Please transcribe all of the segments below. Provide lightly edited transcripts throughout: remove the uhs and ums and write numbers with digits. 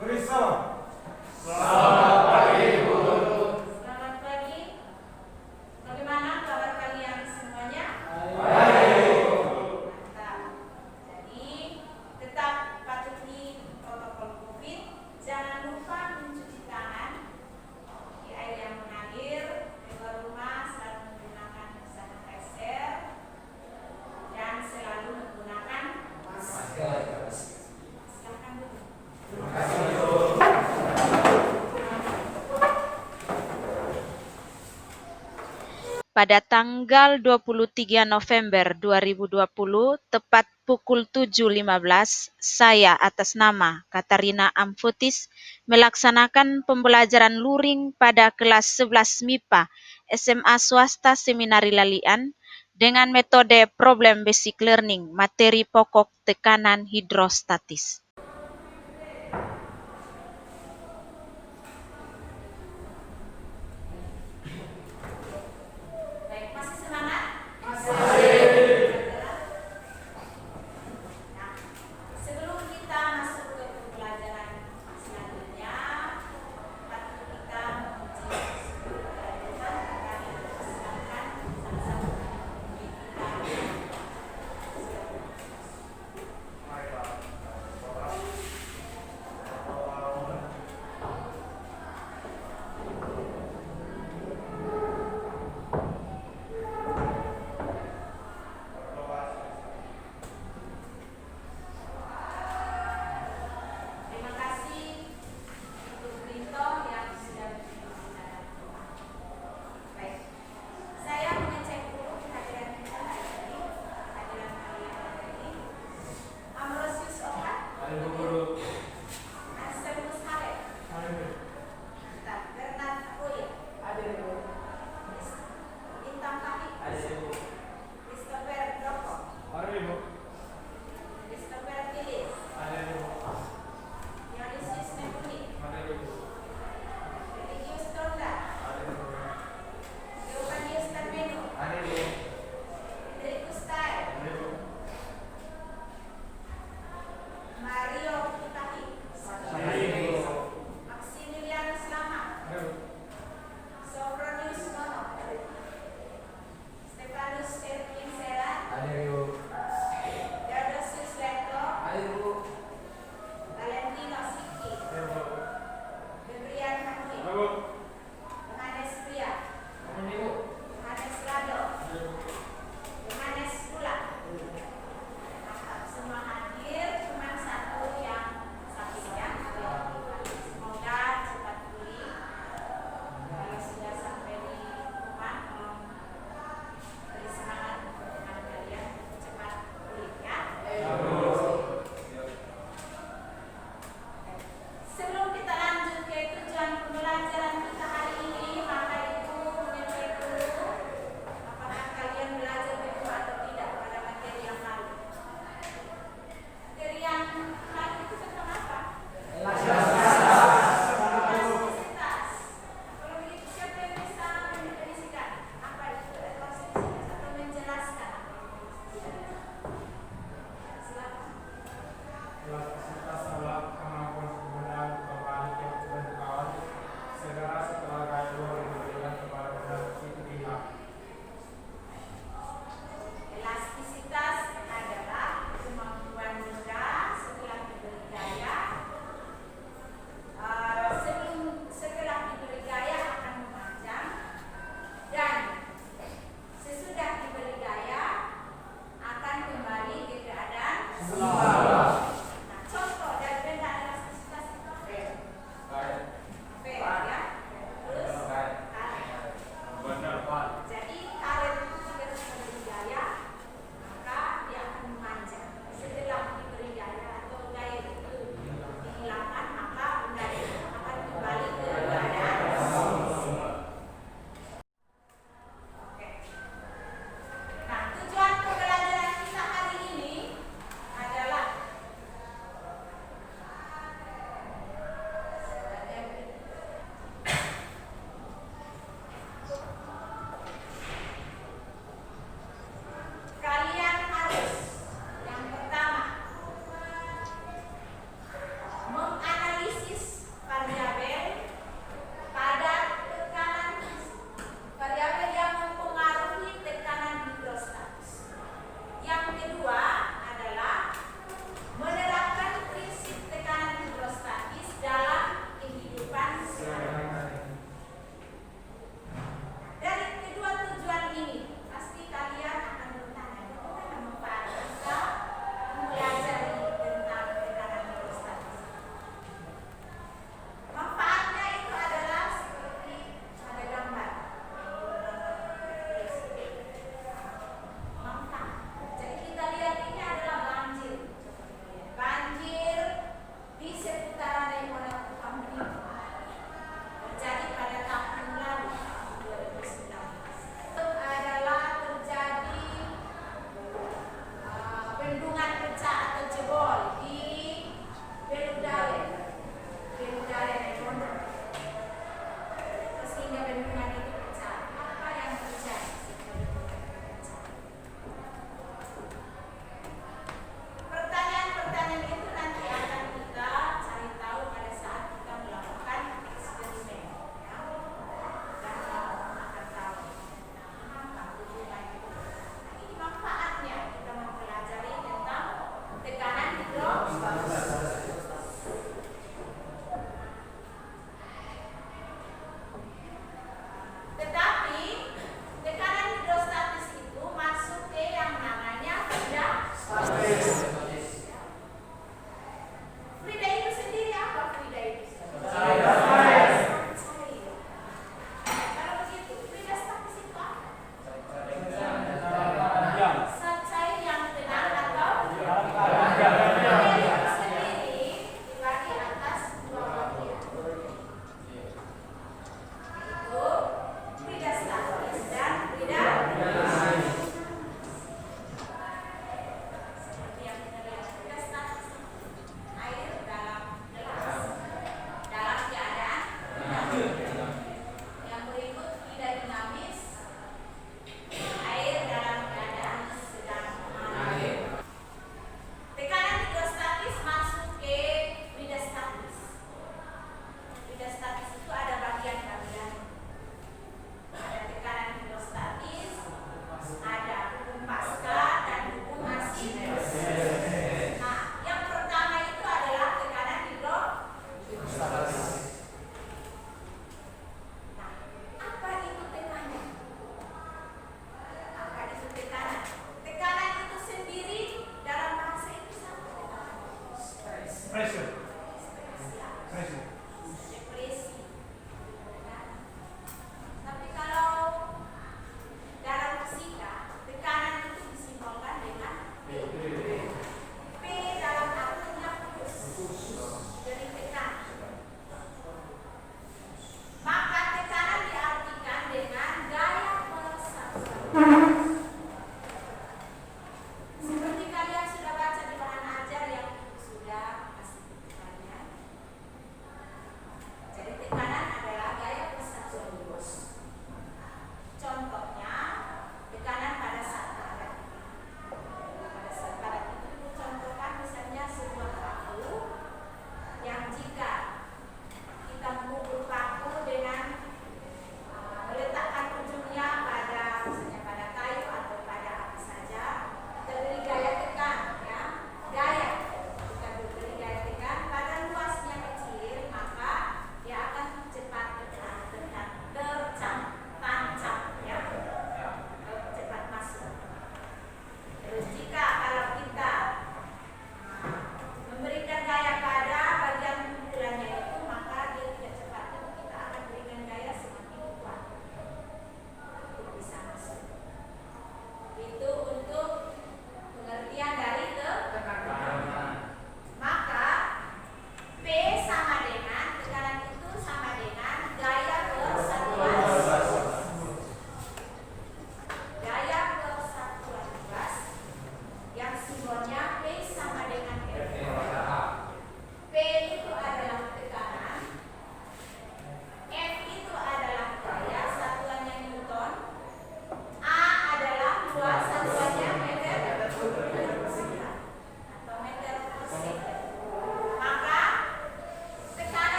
Beri salam. Selamat pagi. Bagaimana kabar kalian semuanya? Mantap. Jadi tetap patuhi protokol COVID. Jangan lupa mencuci tangan di air yang mengalir. Keluar rumah selalu menggunakan sanitizer dan selalu menggunakan masker. Silakan dulu. Pada tanggal 23 November 2020, tepat pukul 7.15, saya atas nama Katarina Amfutis melaksanakan pembelajaran luring pada kelas 11 MIPA SMA Swasta Seminari Lalian dengan metode Problem Basic Learning, materi pokok tekanan hidrostatis. Baik, masih semangat? Nah, sebelum kita masuk ke pembelajaran selanjutnya, patut kita memuji Tuhan. Kami persilakan sama-sama kita.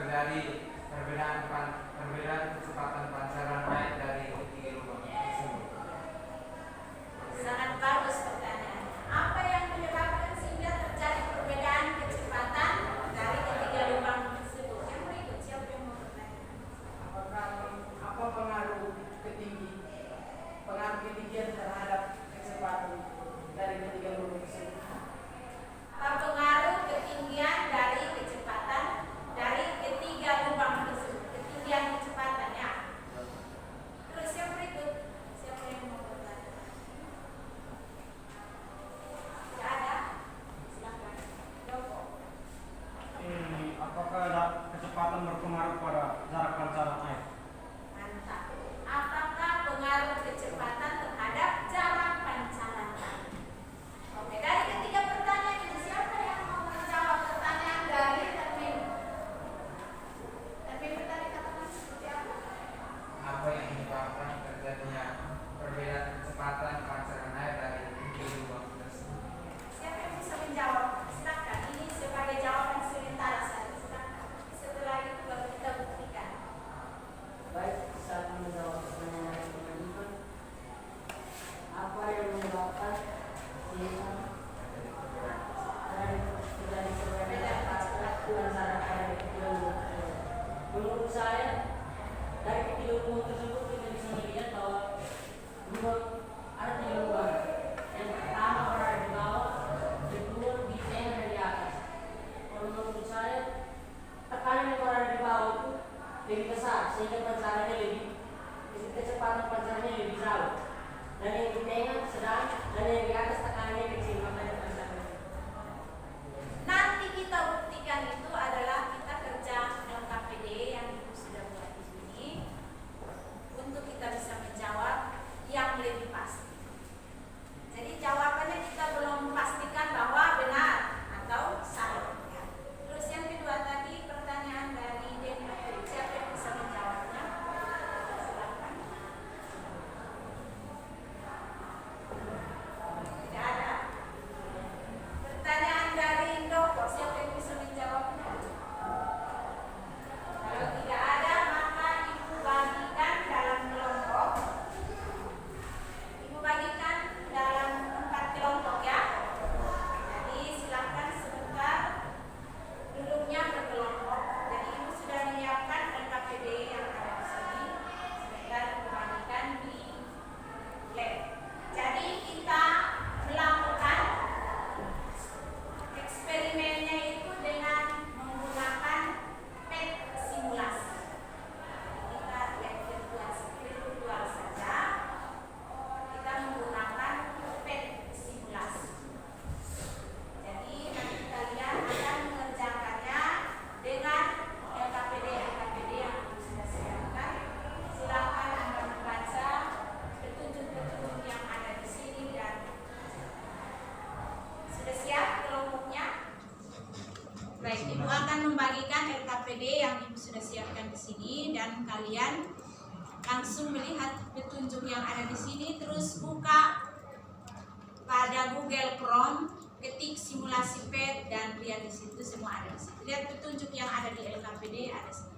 terjadi perbedaan kecepatan pancaran air dari ketiga lubang tersebut? Sangat bagus pertanyaan. Apa yang menyebabkan sehingga terjadi perbedaan kecepatan dari ketiga lubang tersebut? Yang berikut, siapa yang mau bertanya? Apa pengaruh ketinggian terhadap kecepatan dari ketiga lubang tersebut? Apa pengaruh ketinggian dari kecepatan dari ketiga lubang tersebut? Ketinggian kecepatannya. Terus yang berikut, siapa yang mau bertanya? Tidak ada? Silakan. Joko. Apakah ada kecepatan berpengaruh pada jarak pancaran air? Mantap. Apakah pengaruh kecepatan terhadap jarak pancaran air? Oke, dari ketiga pertanyaan ini siapa yang mau menjawab pertanyaan dari Termin? Termin tadi katakan seperti apa? Apa yang menyebabkan terjadinya perbedaan kecepatan pancaran air dari ketiga lubang tersebut? Siapa yang bisa menjawab? Silakan. Ini sebagai jawaban sementara saja. Silakan. Setelah itu baru kita buktikan. Baik, saat menjawab pertanyaan yang teman-teman, apa yang menyebabkan terjadi perbedaan pancaran air dari ketiga lubang tersebut? Menurut saya, dari ketiga lubang tersebut kita bisa melihat bahwa ada tiga lubang. Yang pertama berada di bawah, kedua di tengah dan di atas. Kalau menurut saya, tekanan yang berada di bawah itu lebih besar sehingga pancarannya lebih kecepatan pancarannya lebih jauh. Dan yang di tengah sedang dan yang di atas tekanannya kecil, makanya pancarannya. Nanti kita buktikan itu adalah kita kerja LKPD yang Ibu sudah buat di sini untuk kita bisa menjawab yang lebih pasti. Jadi jawabannya kita belum pastikan bahwa benar atau salah. Ya. Terus yang kedua tadi pertanyaan dari Denny, siapa yang bisa menjawabnya? Silakan. Tidak ada. Pertanyaan dari Indoko, siapa yang bisa menjawabnya? Kalau tidak ada, maka Ibu bagikan dalam kelompok. Ibu bagikan dalam 4 kelompok ya. Jadi silakan sebentar duduknya berkelompok. Jadi Ibu sudah menyiapkan LKPD yang ada di sini. Sebentar Ibu bagikan di lab. Jadi kita melakukan eksperimennya itu dengan menggunakan PET simulasi. Kita lihat virtual saja. Kita menggunakan PET simulasi. Jadi nanti kalian akan mengerjakannya dengan LKPD yang sudah siapkan. Silakan Anda membaca petunjuk-petunjuk yang ada di sini dan sudah siap kelompoknya? Baik, Ibu akan membagikan LKPD yang Ibu sudah siapkan di sini dan kalian langsung melihat petunjuk yang ada di sini, terus buka pada Google Chrome, ketik simulasi PET dan lihat di situ semua ada di situ. Lihat petunjuk yang ada di LKPD ada di sini.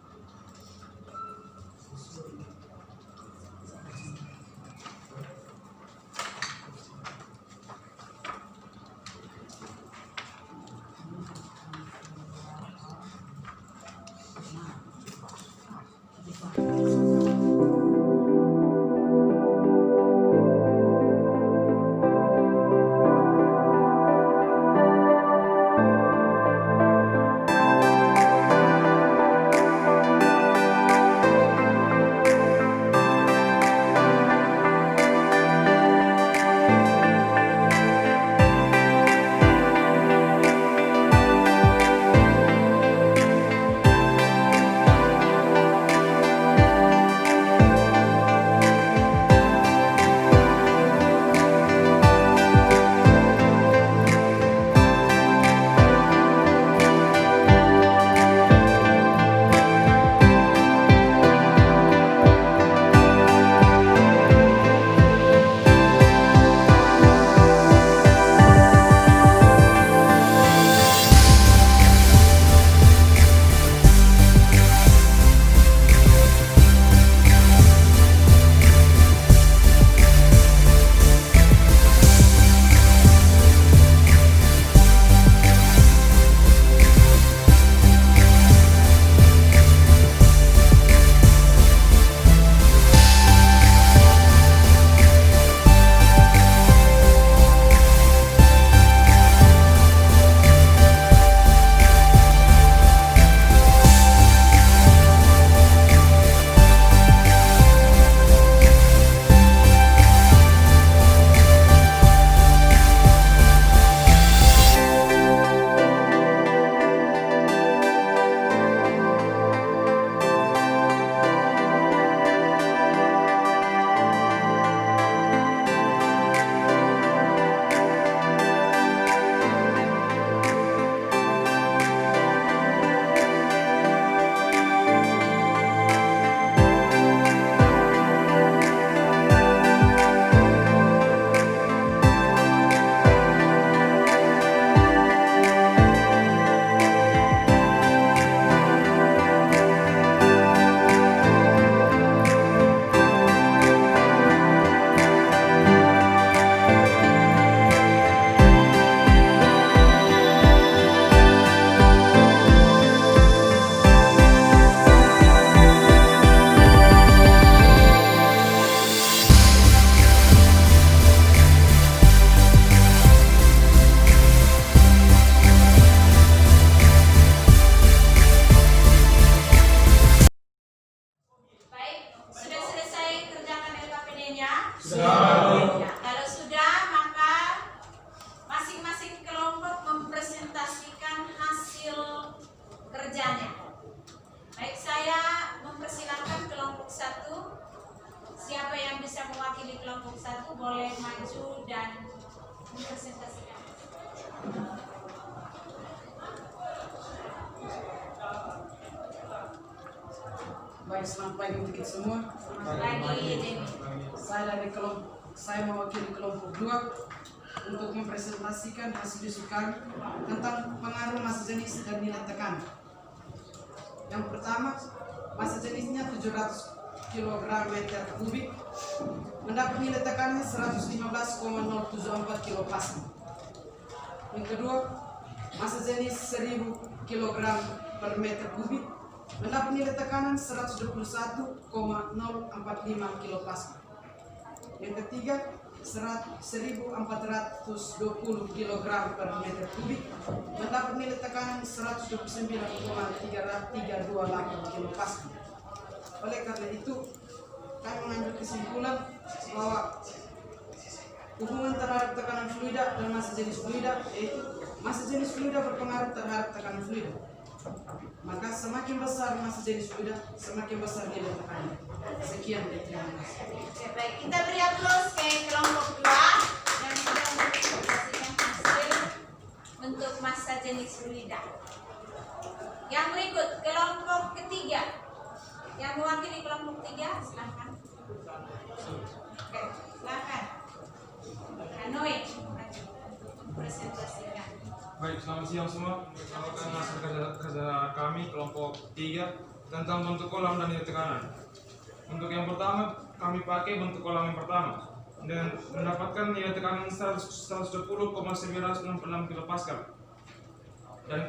kelompok 1 boleh maju dan mempresentasikan. Baik, selamat pagi untuk kita semua. Lagi Denny. Saya mewakili kelompok 2 untuk mempresentasikan hasil diskusi kami tentang pengaruh massa jenis dan nilai tekanan. Yang pertama, massa jenisnya 700 kg meter kubik mendapat nilai tekanannya 115,074 kPa. Yang kedua, massa jenis 1000 kg per meter kubik mendapat nilai tekanan 121,045 kPa. Yang ketiga, 1420 kg per meter kubik mendapat nilai tekanan 129,328 kPa. Oleh karena itu, kami mengambil kesimpulan bahwa hubungan terhadap tekanan fluida dan massa jenis fluida, yaitu massa jenis fluida berpengaruh terhadap tekanan fluida. Maka semakin besar massa jenis fluida, semakin besar nilai tekanan. Sekian, terima kasih. Oke, baik, kita beri aplaus ke kelompok 2 yang sudah mempresentasikan hasil bentuk massa jenis fluida. Yang berikut, kelompok ketiga. Yang mewakili kelompok 3, silakan. Oke, silakan. Hanoi, maju untuk presentasikan. Baik, selamat siang semua. Perkenalkan hasil kerja kami kelompok 3 tentang bentuk kolam dan nilai tekanan. Untuk yang pertama, kami pakai bentuk kolam yang pertama dan mendapatkan nilai tekanan 110,966 kPa. Dan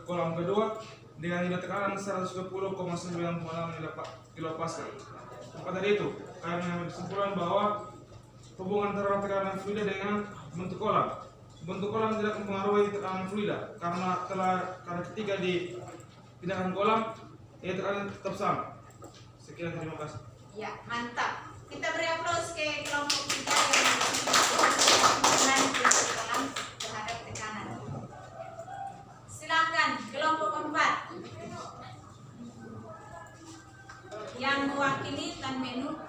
kolam kedua dengan nilai tekanan 110,96 kPa. Maka dari itu, kami mengambil kesimpulan bahwa hubungan antara tekanan fluida dengan bentuk kolam. Bentuk kolam tidak mempengaruhi tekanan fluida karena ketika dipindahkan kolam, tekanan tetap sama. Sekian, terima kasih. Ya, mantap. Kita beri aplaus ke kelompok 3 yang hubungan bentuk kolam terhadap tekanan. Silakan kelompok 4 yang mewakili Tan Menu.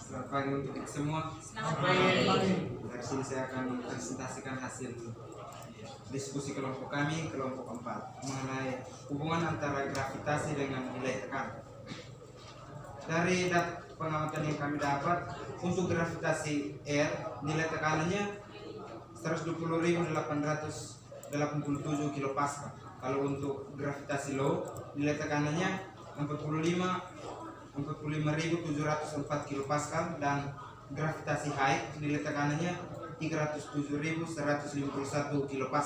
Selamat pagi untuk kita semua. Selamat pagi. Dari sini saya akan presentasikan hasil diskusi kelompok kami, kelompok 4, mengenai hubungan antara gravitasi dengan nilai tekanan. Dari data pengamatan yang kami dapat, untuk gravitasi R, nilai tekanannya 120.887 kPa. Kalau untuk gravitasi low, nilai tekanannya 45.704 kPa, dan gravitasi high, nilai tekanannya 307.151 kPa.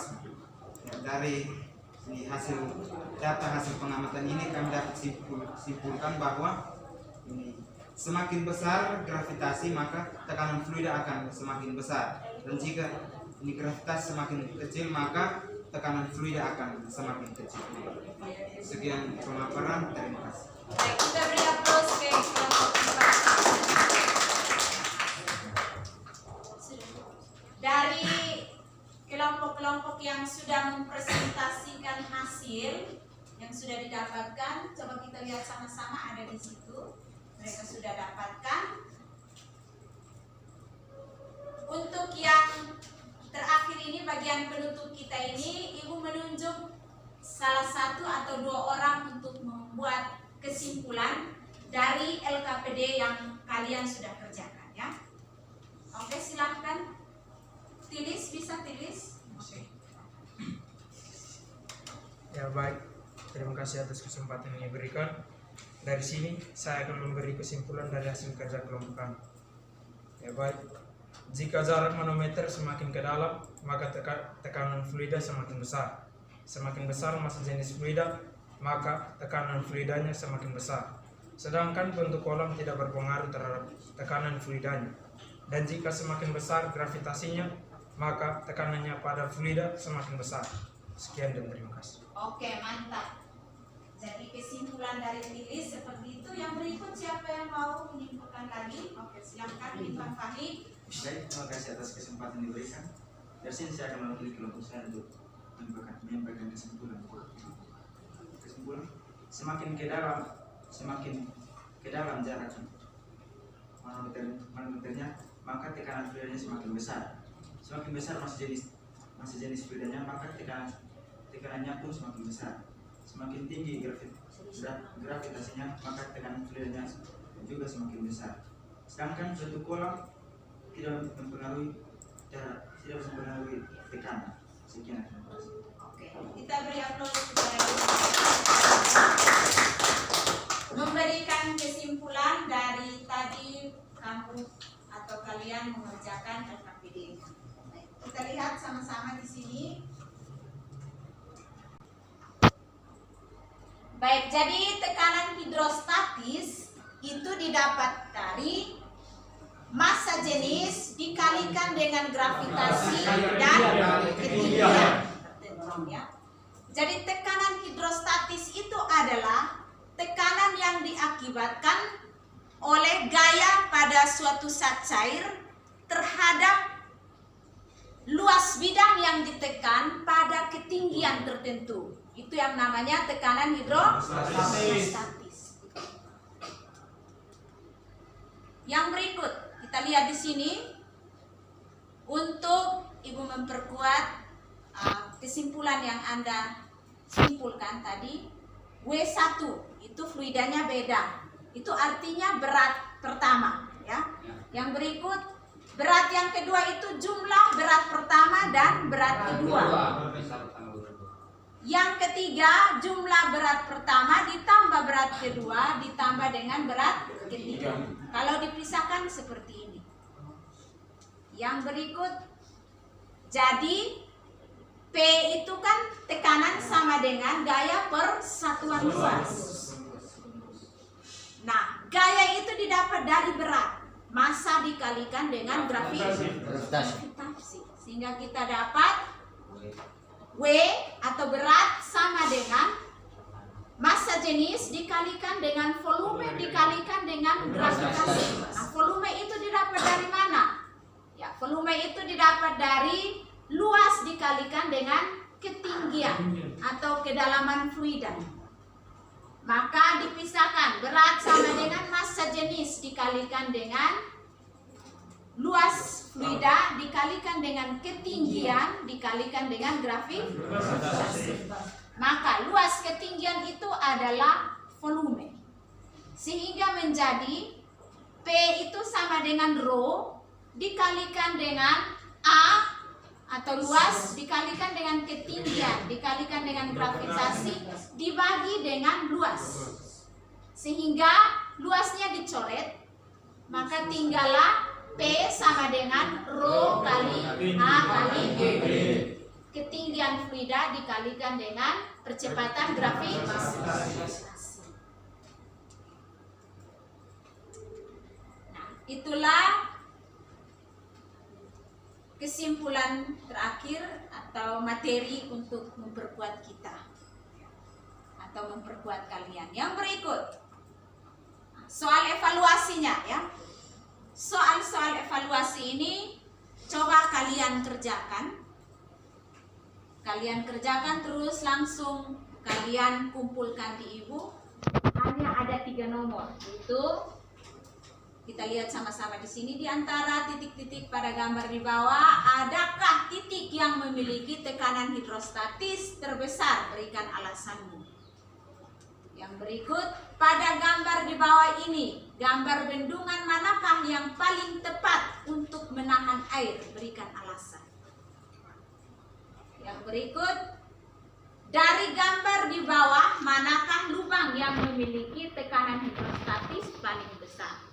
Ya, dari hasil pengamatan ini kami dapat simpulkan bahwa semakin besar gravitasi maka tekanan fluida akan semakin besar, dan jika ini gravitasi semakin kecil maka tekanan fluida akan semakin kecil. Sekian pemaparan, terima kasih. Baik, kita beri aplaus ke kelompok 4. Dari kelompok-kelompok yang sudah mempresentasikan hasil yang sudah didapatkan, coba kita lihat sama-sama, ada di situ. Mereka sudah dapatkan. Untuk yang terakhir ini, bagian penutup kita ini, Ibu menunjuk salah satu atau 2 orang untuk membuat kesimpulan dari LKPD yang kalian sudah kerjakan, ya. Oke, silahkan. Bisa tulis. Oke. Ya, baik, terima kasih atas kesempatan yang diberikan. Dari sini saya akan memberi kesimpulan dari hasil kerja kelompok kami. Ya, baik, jika jarak manometer semakin ke dalam, maka tekanan fluida semakin besar. Semakin besar massa jenis fluida, maka tekanan fluidanya semakin besar. Sedangkan bentuk kolam tidak berpengaruh terhadap tekanan fluidanya. Dan jika semakin besar gravitasinya, maka tekanannya pada fluida semakin besar. Sekian dan terima kasih. Oke, mantap. Jadi kesimpulan dari tulis seperti itu. Yang berikut siapa yang mau menyimpulkan lagi? Oke, silakan Bintang Fahmi. Baik, terima kasih atas kesempatan yang diberikan. Dari sini saya akan mewakili kelompok saya untuk menyampaikan kesimpulan. Kesimpulan, semakin ke dalam jaraknya, manometernya, maka tekanan fluidanya semakin besar. Semakin besar massa jenis fluidanya, maka tekanannya pun semakin besar. Semakin tinggi gravitasinya, maka tekanan fluidanya juga semakin besar. Sedangkan suatu kolam tidak mempengaruhi tekanan. Sekian. Oke, kita beri aplaus kepada memberikan kesimpulan dari tadi kamu atau kalian mengerjakan LKPD. Baik, kita lihat sama-sama di sini. Baik, jadi tekanan hidrostatis itu didapat dari massa jenis dikalikan dengan gravitasi dan ketinggian. Ya. Jadi tekanan hidrostatis itu adalah tekanan yang diakibatkan oleh gaya pada suatu zat cair terhadap luas bidang yang ditekan pada ketinggian tertentu. Itu yang namanya tekanan hidrostatis. Yang berikut kita lihat di sini untuk Ibu memperkuat kesimpulan yang Anda simpulkan tadi. W1 itu fluidanya beda. Itu artinya berat pertama, ya. Yang berikut berat yang kedua itu jumlah berat pertama dan berat kedua. Yang ketiga jumlah berat pertama ditambah berat kedua ditambah dengan berat ketiga. Kalau dipisahkan seperti ini. Yang berikut, jadi P itu kan tekanan sama dengan gaya per satuan luas. Nah, gaya itu didapat dari berat, massa dikalikan dengan gravitasi. Sehingga kita dapat W atau berat sama dengan massa jenis dikalikan dengan volume dikalikan dengan gravitasi. Nah, volume itu didapat dari mana? Ya, volume itu didapat dari luas dikalikan dengan ketinggian atau kedalaman fluida. Maka dipisahkan berat sama dengan massa jenis dikalikan dengan luas fluida dikalikan dengan ketinggian dikalikan dengan gravitasi. Maka luas ketinggian itu adalah volume. Sehingga menjadi P itu sama dengan rho dikalikan dengan A atau luas dikalikan dengan ketinggian dikalikan dengan gravitasi dibagi dengan luas, sehingga luasnya dicoret, maka tinggallah P sama dengan rho kali A kali G. Ketinggian fluida dikalikan dengan percepatan gravitasi. Nah, itulah kesimpulan terakhir atau materi untuk memperkuat kita atau memperkuat kalian. Yang berikut soal evaluasinya, ya. Soal-soal evaluasi ini coba kalian kerjakan. Kalian kerjakan terus langsung kalian kumpulkan di Ibu. Hanya ada 3 nomor. Itu kita lihat sama-sama di sini, di antara titik-titik pada gambar di bawah, adakah titik yang memiliki tekanan hidrostatis terbesar? Berikan alasanmu. Yang berikut, pada gambar di bawah ini, gambar bendungan manakah yang paling tepat untuk menahan air? Berikan alasan. Yang berikut, dari gambar di bawah, manakah lubang yang memiliki tekanan hidrostatis paling besar?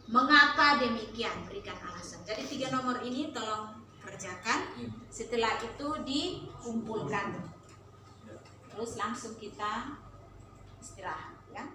Mengapa demikian? Berikan alasan. Jadi 3 nomor ini tolong kerjakan. Setelah itu dikumpulkan. Terus langsung kita istirahat, ya.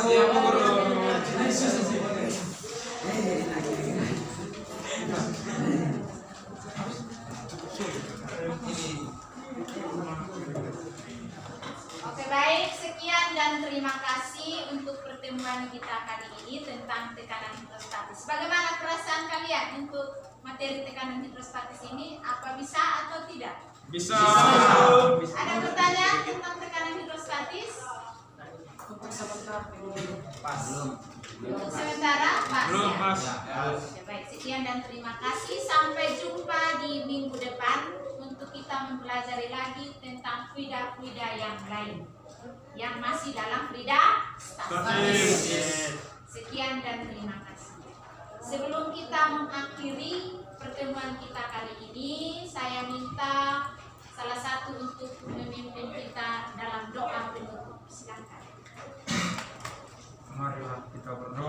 Siap, Bu Guru. Oke baik, sekian dan terima kasih untuk pertemuan kita kali ini tentang tekanan hidrostatis. Bagaimana perasaan kalian untuk materi tekanan hidrostatis ini? Apa bisa atau tidak? Bisa. Ada pertanyaan tentang tekanan hidrostatis? Untuk sebentar Untuk sementara pas Belum, ya? Mas. Ya, baik, sekian dan terima kasih. Sampai jumpa di minggu depan untuk kita mempelajari lagi tentang fluida-fluida yang lain yang masih dalam fluida statis. Sekian dan terima kasih. Sebelum kita mengakhiri pertemuan kita kali ini, saya minta salah satu untuk memimpin kita dalam doa penutup. Silakan. Marilah kita berdoa.